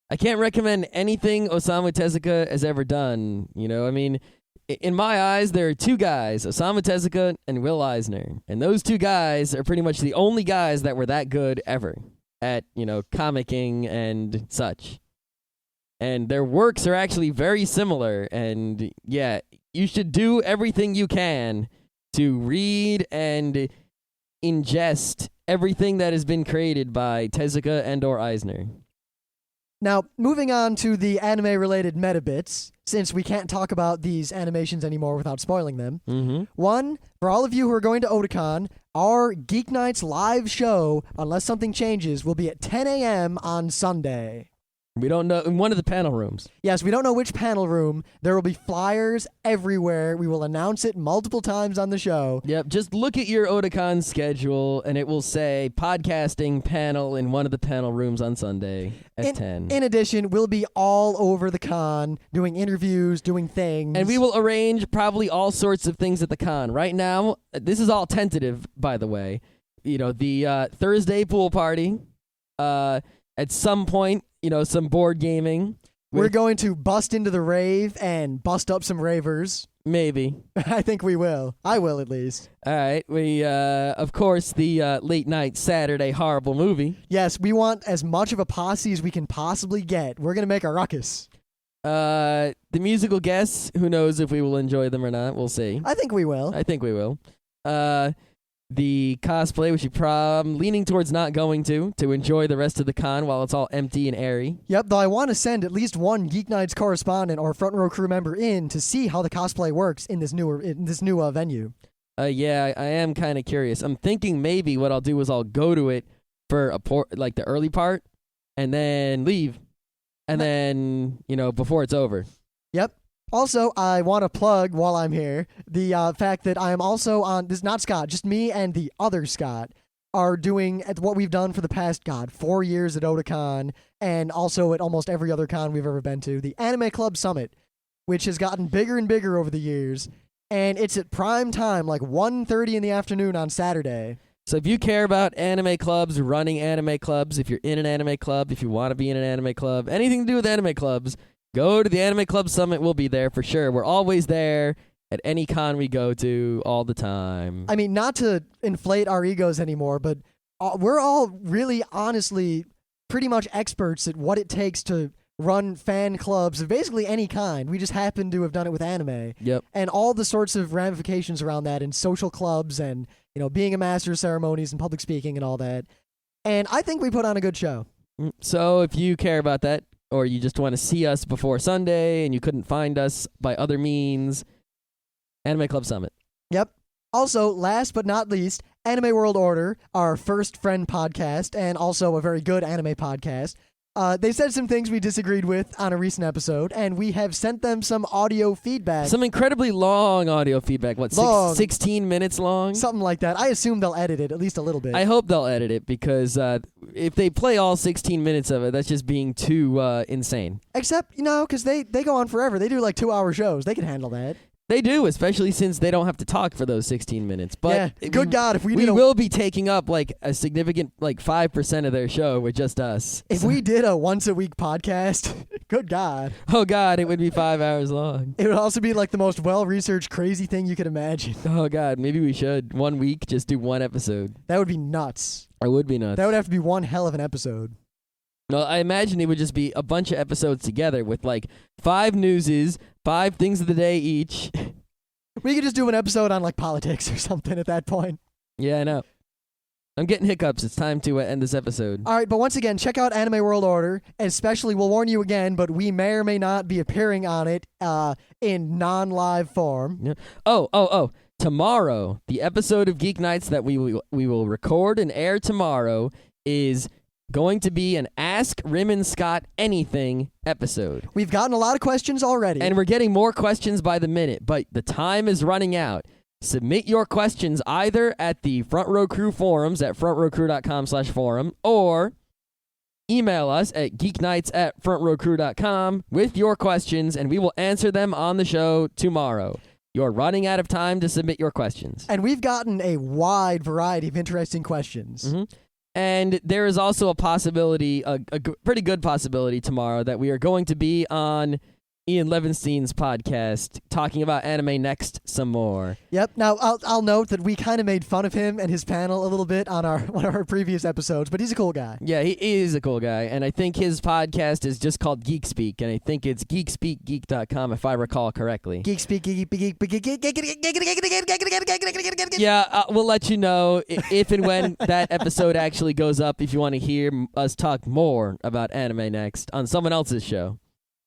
I can't recommend anything Osamu Tezuka has ever done. You know, I mean, in my eyes, there are two guys, Osamu Tezuka and Will Eisner. And those two guys are pretty much the only guys that were that good ever at, you know, comicking and such. And their works are actually very similar. And yeah, you should do everything you can to read and ingest everything that has been created by Tezuka and or Eisner. Now, moving on to the anime-related meta bits, since we can't talk about these animations anymore without spoiling them. Mm-hmm. One, for all of you who are going to Otakon, our Geeknights live show, unless something changes, will be at 10 a.m. on Sunday. We don't know, in one of the panel rooms. Yes, we don't know which panel room. There will be flyers everywhere. We will announce it multiple times on the show. Yep, just look at your Otakon schedule, and it will say podcasting panel in one of the panel rooms on Sunday at 10. In addition, we'll be all over the con, doing interviews, doing things. And we will arrange probably all sorts of things at the con. Right now, this is all tentative, by the way. You know, the Thursday pool party, at some point, you know, some board gaming. We're going to bust into the rave and bust up some ravers. Maybe. I think we will. I will, at least. All right. We, of course, the late night Saturday horrible movie. Yes, we want as much of a posse as we can possibly get. We're going to make a ruckus. The musical guests, who knows if we will enjoy them or not. We'll see. I think we will. I think we will. The cosplay, which I'm leaning towards not going to enjoy the rest of the con while it's all empty and airy. Yep, though I want to send at least one Geeknights correspondent or front row crew member in to see how the cosplay works in this new venue. Yeah, I am kind of curious. I'm thinking maybe what I'll do is I'll go to it for like the early part and then leave. And then, you know, before it's over. Yep. Also, I want to plug while I'm here the fact that I am also on, this is not Scott, just me and the other Scott are doing what we've done for the past, 4 years at Otakon and also at almost every other con we've ever been to, the Anime Club Summit, which has gotten bigger and bigger over the years. And it's at prime time, like 1:30 in the afternoon on Saturday. So if you care about anime clubs, running anime clubs, if you're in an anime club, if you want to be in an anime club, anything to do with anime clubs, go to the Anime Club Summit. We'll be there for sure. We're always there at any con we go to all the time. I mean, not to inflate our egos anymore, but we're all really honestly pretty much experts at what it takes to run fan clubs of basically any kind. We just happen to have done it with anime. Yep. And all the sorts of ramifications around that in social clubs and, you know, being a master of ceremonies and public speaking and all that. And I think we put on a good show. So if you care about that, or you just want to see us before Sunday and you couldn't find us by other means, Anime Club Summit. Yep. Also, last but not least, Anime World Order, our first friend podcast and also a very good anime podcast. They said some things we disagreed with on a recent episode, and we have sent them some audio feedback. Some incredibly long audio feedback. What, 16 minutes long? Something like that. I assume they'll edit it at least a little bit. I hope they'll edit it because if they play all 16 minutes of it, that's just being too insane. Except, you know, because they go on forever. They do like 2-hour shows. They can handle that. They do, especially since they don't have to talk for those 16 minutes. But yeah, good God, if we will be taking up like a significant 5% of their show with just us. If we did a once-a-week podcast, good God. Oh, God, it would be 5 hours long. It would also be like the most well-researched, crazy thing you could imagine. Oh, God, maybe we should. 1 week, just do one episode. That would be nuts. It would be nuts. That would have to be one hell of an episode. Well, I imagine it would just be a bunch of episodes together with 5 newses, 5 things of the day each. We could just do an episode on politics or something at that point. Yeah, I know. I'm getting hiccups. It's time to end this episode. All right, but once again, check out Anime World Order, especially, we'll warn you again, but we may or may not be appearing on it in non-live form. Yeah. Oh. Tomorrow, the episode of Geeknights that we will record and air tomorrow is going to be an Ask Rimmen Scott Anything episode. We've gotten a lot of questions already. And we're getting more questions by the minute, but the time is running out. Submit your questions either at the Front Row Crew forums at frontrowcrew.com/forum or email us at geeknights@frontrowcrew.com with your questions, and we will answer them on the show tomorrow. You're running out of time to submit your questions. And we've gotten a wide variety of interesting questions. Mm-hmm. And there is also a possibility, pretty good possibility tomorrow that we are going to be on Ian Levinstein's podcast talking about Anime Next some more. Yep. Now, I'll note that we kind of made fun of him and his panel a little bit on one of our previous episodes, but he's a cool guy. Yeah, he is a cool guy, and I think his podcast is just called Geek Speak, and I think it's geekspeakgeek.com if I recall correctly. Geek Speak, Yeah, we'll let you know if and when that episode actually goes up if you want to hear us talk more about Anime Next on someone else's show.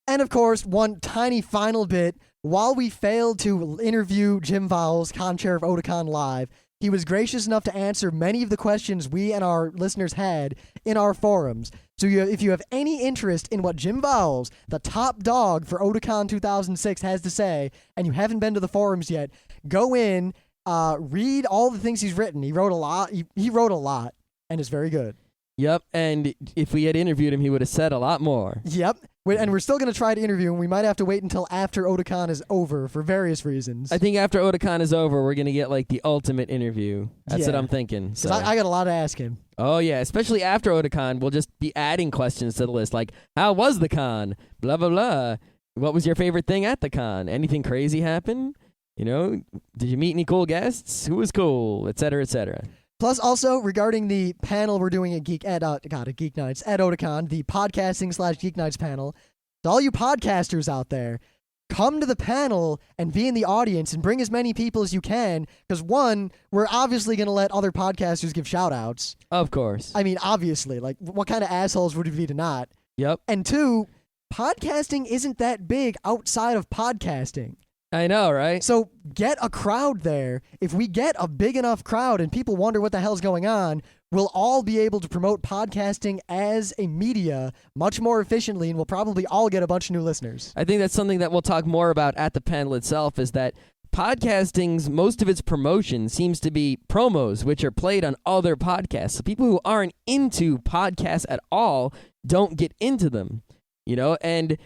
And of course, one tiny final bit, while we failed to interview Jim Vowles, con-chair of Otakon Live, he was gracious enough to answer many of the questions we and our listeners had in our forums. So if you have any interest in what Jim Vowles, the top dog for Otakon 2006, has to say, and you haven't been to the forums yet, go in, read all the things he's written. He wrote a lot. He wrote a lot, and it's very good. Yep, and if we had interviewed him, he would have said a lot more. Yep. And we're still going to try to interview him. We might have to wait until after Otakon is over for various reasons. I think after Otakon is over, we're going to get like the ultimate interview. That's what I'm thinking. Because I got a lot to ask him. Oh, yeah. Especially after Otakon, we'll just be adding questions to the list. Like, how was the con? Blah, blah, blah. What was your favorite thing at the con? Anything crazy happen? You know, did you meet any cool guests? Who was cool? Et cetera, et cetera. Plus, also, regarding the panel we're doing at Geeknights at Otakon, the podcasting/Geeknights panel, to all you podcasters out there, come to the panel and be in the audience and bring as many people as you can, because one, we're obviously going to let other podcasters give shout-outs. Of course. I mean, obviously. Like, what kind of assholes would we be to not? Yep. And two, podcasting isn't that big outside of podcasting. I know, right? So get a crowd there. If we get a big enough crowd and people wonder what the hell's going on, we'll all be able to promote podcasting as a media much more efficiently, and we'll probably all get a bunch of new listeners. I think that's something that we'll talk more about at the panel itself, is that podcasting's, most of its promotion seems to be promos, which are played on other podcasts. So people who aren't into podcasts at all don't get into them, you know? And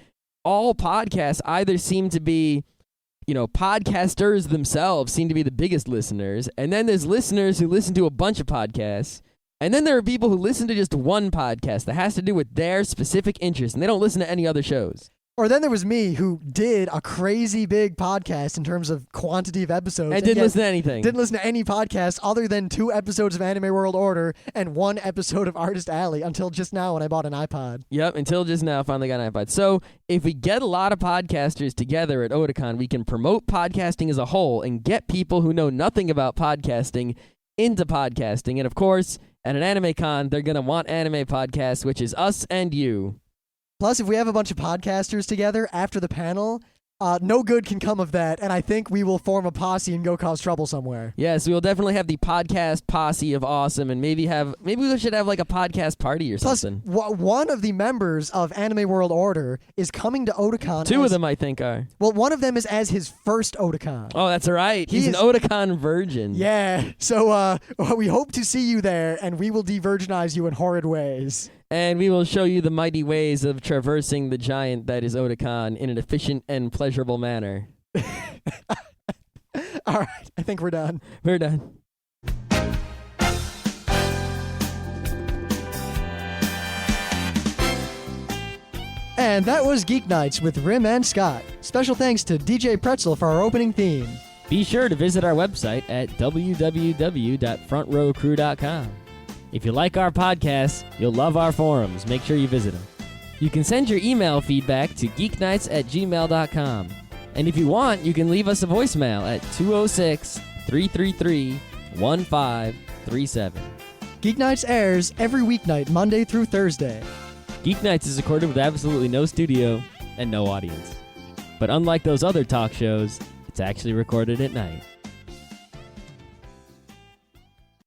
all podcasts either seem to be, you know, podcasters themselves seem to be the biggest listeners, and then there's listeners who listen to a bunch of podcasts, and then there are people who listen to just one podcast that has to do with their specific interest, and they don't listen to any other shows. Or then there was me, who did a crazy big podcast in terms of quantity of episodes. And didn't listen to anything. Didn't listen to any podcast other than 2 episodes of Anime World Order and 1 episode of Artist Alley until just now when I bought an iPod. Yep, until just now, finally got an iPod. So if we get a lot of podcasters together at Otakon, we can promote podcasting as a whole and get people who know nothing about podcasting into podcasting. And of course, at an anime con, they're going to want anime podcasts, which is us and you. Plus, if we have a bunch of podcasters together after the panel, no good can come of that, and I think we will form a posse and go cause trouble somewhere. Yes, we will definitely have the podcast posse of awesome, and maybe we should have like a podcast party or something. Plus, one of the members of Anime World Order is coming to Otakon. 2 of them, I think, are. Well, one of them is as his first Otakon. Oh, that's right. He's an Otakon virgin. Yeah, so we hope to see you there, and we will de-virginize you in horrid ways. And we will show you the mighty ways of traversing the giant that is Otakon in an efficient and pleasurable manner. All right, I think we're done. We're done. And that was Geeknights with Rim and Scott. Special thanks to DJ Pretzel for our opening theme. Be sure to visit our website at www.frontrowcrew.com. If you like our podcasts, you'll love our forums. Make sure you visit them. You can send your email feedback to geeknights@gmail.com. And if you want, you can leave us a voicemail at 206-333-1537. Geeknights airs every weeknight, Monday through Thursday. Geeknights is recorded with absolutely no studio and no audience. But unlike those other talk shows, it's actually recorded at night.